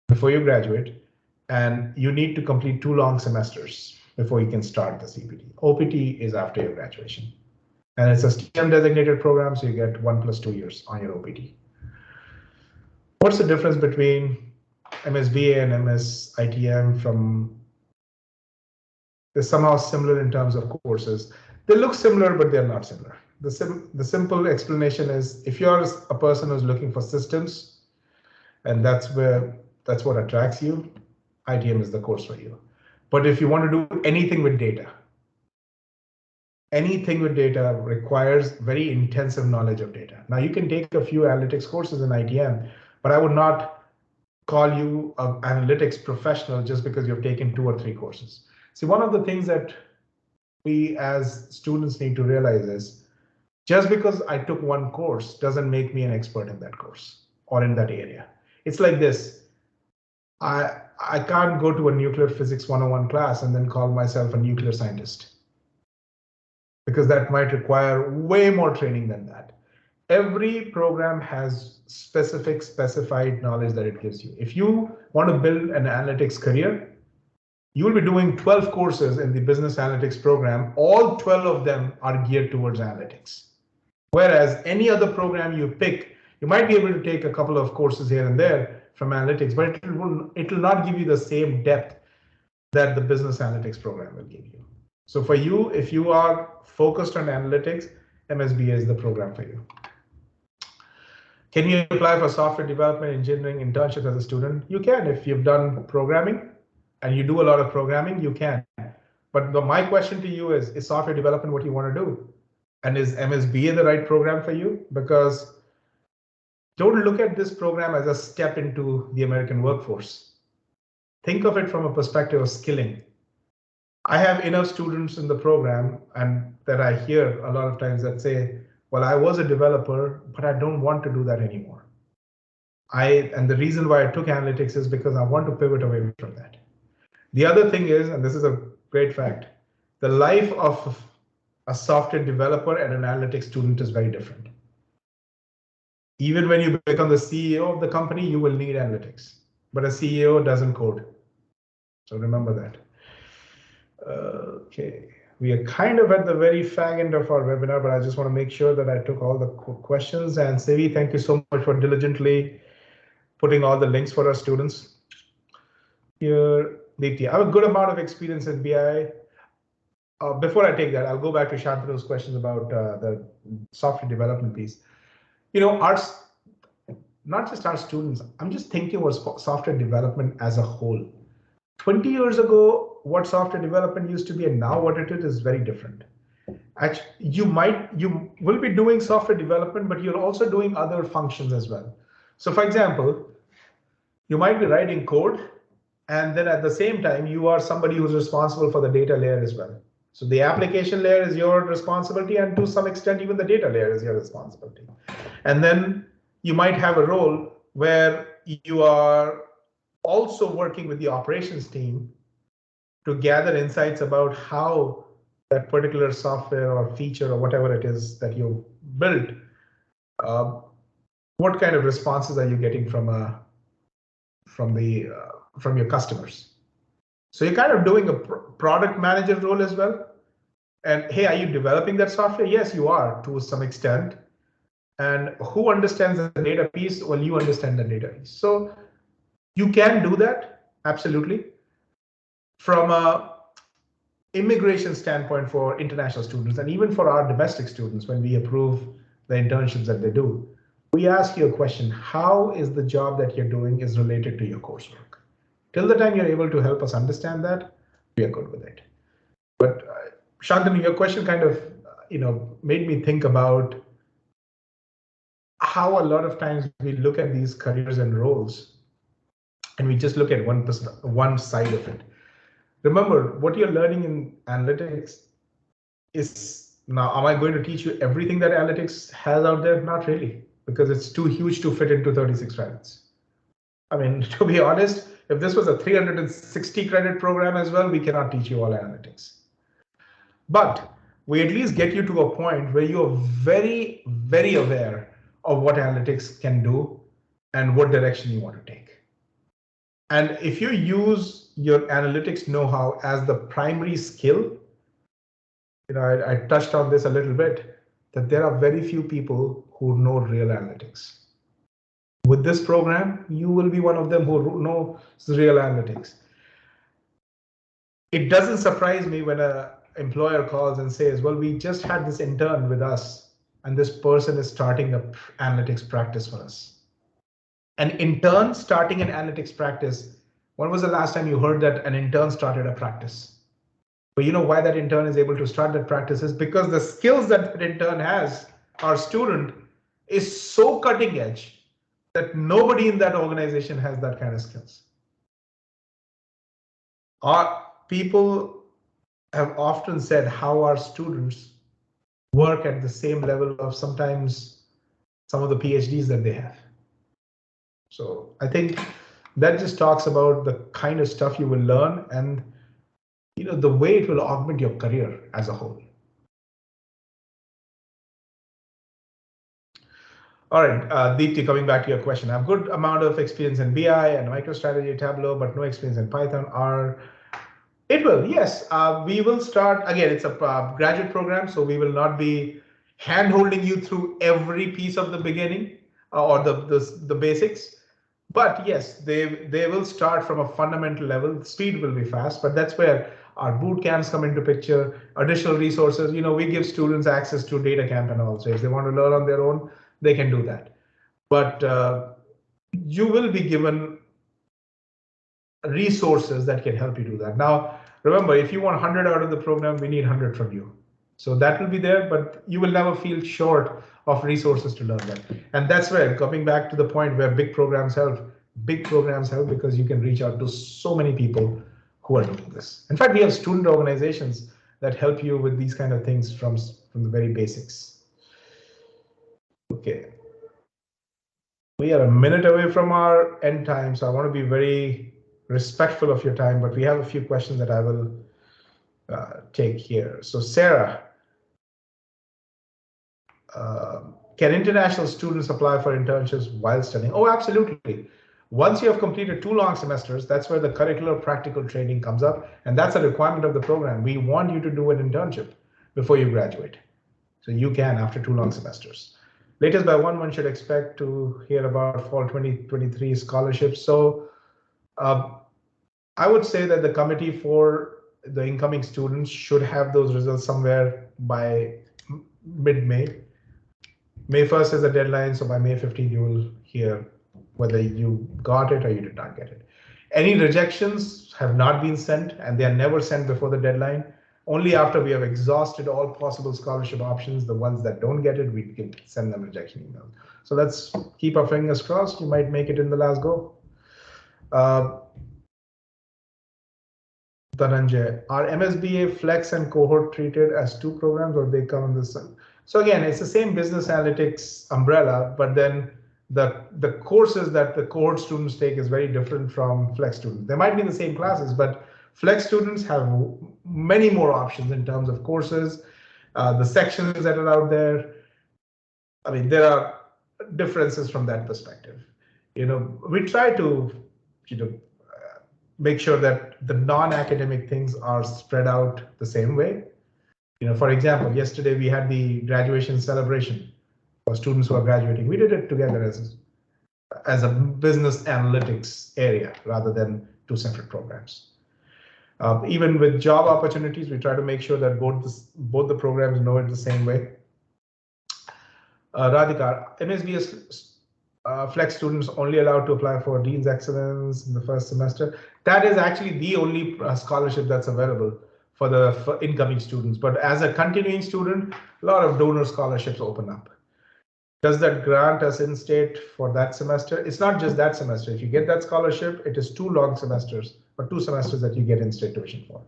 before you graduate, and you need to complete 2 long semesters before you can start the CPT. OPT is after your graduation. And it's a STEM designated program, so you get 1 + 2 years on your OPT. What's the difference between MSBA and MSITM they're somehow similar in terms of courses. They look similar, but they're not similar. The simple explanation is if you're a person who's looking for systems, and that's what attracts you, ITM is the course for you. But if you want to do anything with data requires very intensive knowledge of data. Now you can take a few analytics courses in ITM, but I would not call you an analytics professional just because you've taken 2 or 3 courses. See, one of the things that we as students need to realize is just because I took one course doesn't make me an expert in that course or in that area. It's like this. I can't go to a nuclear physics 101 class and then call myself a nuclear scientist, because that might require way more training than that. Every program has specified knowledge that it gives you. If you want to build an analytics career, you will be doing 12 courses in the business analytics program. All 12 of them are geared towards analytics. Whereas any other program you pick, you might be able to take a couple of courses here and there from analytics, but it will not give you the same depth that the business analytics program will give you. So for you, if you are focused on analytics, MSBA is the program for you. Can you apply for software development engineering internships as a student? You can. If you've done programming and you do a lot of programming, you can. But my question to you is software development what you want to do? And is MSBA the right program for you? Because don't look at this program as a step into the American workforce. Think of it from a perspective of skilling. I have enough students in the program and that I hear a lot of times that say, well, I was a developer, but I don't want to do that anymore. And the reason why I took analytics is because I want to pivot away from that. The other thing is, and this is a great fact, the life of a software developer and an analytics student is very different. Even when you become the CEO of the company, you will need analytics, but a CEO doesn't code. So remember that. Okay, we are kind of at the very fag end of our webinar, but I just want to make sure that I took all the questions. And Sevi, thank you so much for diligently putting all the links for our students. Here, Nitya, I have a good amount of experience in BI. Before I take that, I'll go back to Shantanu's questions about the software development piece. You know, not just our students, I'm just thinking about software development as a whole. 20 years ago, what software development used to be and now what it is very different. Actually, you will be doing software development, but you're also doing other functions as well. So for example, you might be writing code, and then at the same time, you are somebody who's responsible for the data layer as well. So the application layer is your responsibility, and to some extent, even the data layer is your responsibility. And then you might have a role where you are also working with the operations team to gather insights about how that particular software or feature or whatever it is that you built, what kind of responses are you getting from your customers? So you're kind of doing a product manager role as well. And hey, are you developing that software? Yes, you are to some extent. And who understands the data piece? Well, you understand the data piece. So you can do that, absolutely. From a immigration standpoint for international students, and even for our domestic students, when we approve the internships that they do, we ask you a question: how is the job that you're doing is related to your coursework? Till the time you're able to help us understand that, we are good with it. But Shantanu, your question kind of made me think about how a lot of times we look at these careers and roles and we just look at one side of it. Remember, what you're learning in analytics is, now, am I going to teach you everything that analytics has out there? Not really, because it's too huge to fit into 36 credits. I mean, to be honest, if this was a 360 credit program as well, we cannot teach you all analytics. But we at least get you to a point where you are very, very aware of what analytics can do and what direction you want to take. And if you use your analytics know-how as the primary skill, I touched on this a little bit, that there are very few people who know real analytics. With this program, you will be one of them who knows real analytics. It doesn't surprise me when an employer calls and says, well, we just had this intern with us, and this person is starting an analytics practice for us. An intern starting an analytics practice, when was the last time you heard that an intern started a practice? But you know why that intern is able to start that practice is because the skills that that intern has, our student, is so cutting edge that nobody in that organization has that kind of skills. Our people have often said how our students work at the same level of sometimes some of the PhDs that they have. So I think that just talks about the kind of stuff you will learn and the way it will augment your career as a whole. All right, Deepti, coming back to your question, I have good amount of experience in BI and MicroStrategy, Tableau, but no experience in Python. It will, yes. We will start, again, it's a graduate program, so we will not be hand-holding you through every piece of the beginning or the basics. But yes, they will start from a fundamental level. The speed will be fast, but that's where our boot camps come into picture, additional resources. We give students access to data camp and all. So if they want to learn on their own, they can do that. But you will be given resources that can help you do that. Now, remember, if you want 100 out of the program, we need 100 from you. So that will be there, but you will never feel short of resources to learn that. And that's where, coming back to the point where big programs help because you can reach out to so many people who are doing this. In fact, we have student organizations that help you with these kind of things from the very basics. Okay. We are a minute away from our end time, so I want to be very respectful of your time, but we have a few questions that I will take here. So Sarah, can international students apply for internships while studying? Oh, absolutely. Once you have completed 2 long semesters, that's where the curricular practical training comes up, and that's a requirement of the program. We want you to do an internship before you graduate. So you can after 2 long semesters. Latest by one should expect to hear about fall 2023 scholarships. So I would say that the committee for the incoming students should have those results somewhere by mid-May. May 1st is the deadline, so by May 15th you will hear whether you got it or you did not get it. Any rejections have not been sent, and they are never sent before the deadline. Only after we have exhausted all possible scholarship options, the ones that don't get it, we can send them rejection emails. So let's keep our fingers crossed. You might make it in the last go. Dhananjay, are MSBA Flex and Cohort treated as 2 programs, or they come in the same? So again, it's the same business analytics umbrella, but then the courses that the cohort students take is very different from Flex students. They might be in the same classes, but Flex students have many more options in terms of courses, the sections that are out there. I mean, there are differences from that perspective. We try to, make sure that the non-academic things are spread out the same way. For example, yesterday we had the graduation celebration for students who are graduating. We did it together as a business analytics area rather than 2 separate programs. Even with job opportunities, we try to make sure that both the programs know it the same way. Radhika, MSBA Flex students only allowed to apply for Dean's Excellence in the first semester. That is actually the only scholarship that's available for incoming students. But as a continuing student, a lot of donor scholarships open up. Does that grant us in-state for that semester? It's not just that semester. If you get that scholarship, it is 2 long semesters or 2 semesters that you get in-state tuition for.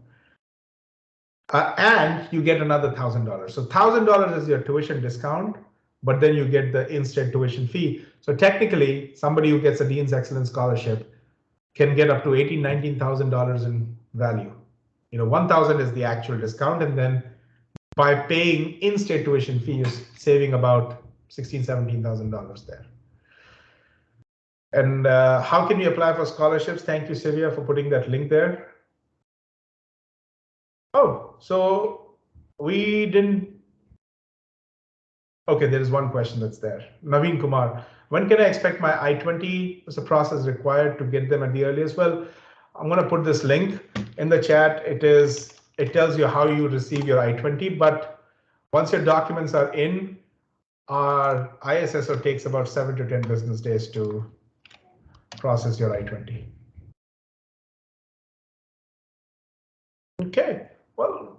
And you get another $1,000. So $1,000 is your tuition discount, but then you get the in-state tuition fee. So technically, somebody who gets a Dean's Excellence scholarship can get up to $18,000, $19,000 in value. $1,000 is the actual discount, and then by paying in-state tuition fee, you're saving about $16,000, $17,000 there. And how can we apply for scholarships? Thank you, Sylvia, for putting that link there. Oh, so we didn't. Okay, there is one question that's there. Naveen Kumar, when can I expect my I-20? Is the process required to get them at the earliest? Well, I'm going to put this link in the chat. It tells you how you receive your I-20, but once your documents are in, our ISSO takes about 7 to 10 business days to process your I-20. Okay, well,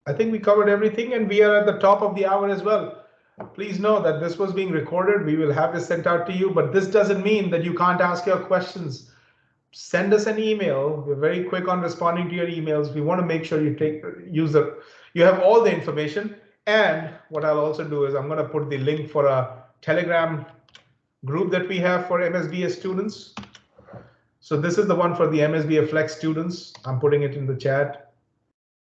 I think we covered everything, and we are at the top of the hour as well. Please know that this was being recorded. We will have this sent out to you, but this doesn't mean that you can't ask your questions. Send us an email. We're very quick on responding to your emails. We want to make sure you have all the information. And what I'll also do is I'm going to put the link for a Telegram group that we have for MSBA students. So this is the one for the MSBA Flex students. I'm putting it in the chat.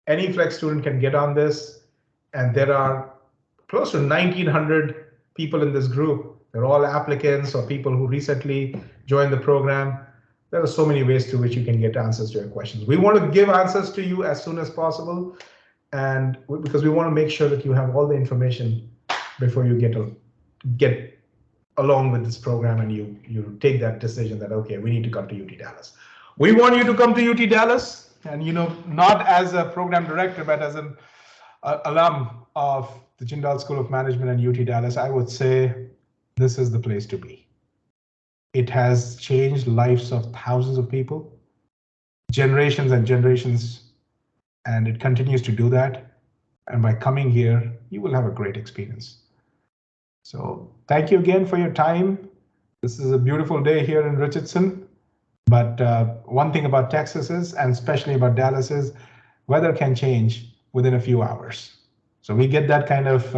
Any Flex student can get on this, and there are close to 1,900 people in this group. They're all applicants or people who recently joined the program. There are so many ways to which you can get answers to your questions. We want to give answers to you as soon as possible, and because we want to make sure that you have all the information before you get along with this program and you take that decision that, okay, we need to come to UT Dallas. We want you to come to UT Dallas, and not as a program director, but as an alum of the Jindal School of Management and UT Dallas, I would say this is the place to be. It has changed lives of thousands of people, generations and generations, and it continues to do that. And by coming here, you will have a great experience. So thank you again for your time. This is a beautiful day here in Richardson. But one thing about Texas is, and especially about Dallas, is weather can change within a few hours. So we get that kind of,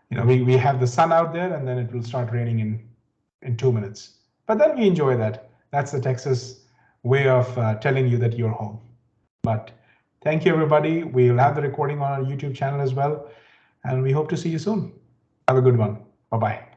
we have the sun out there and then it will start raining in 2 minutes. But then we enjoy that. That's the Texas way of telling you that you're home. But thank you, everybody. We'll have the recording on our YouTube channel as well. And we hope to see you soon. Have a good one. Bye-bye.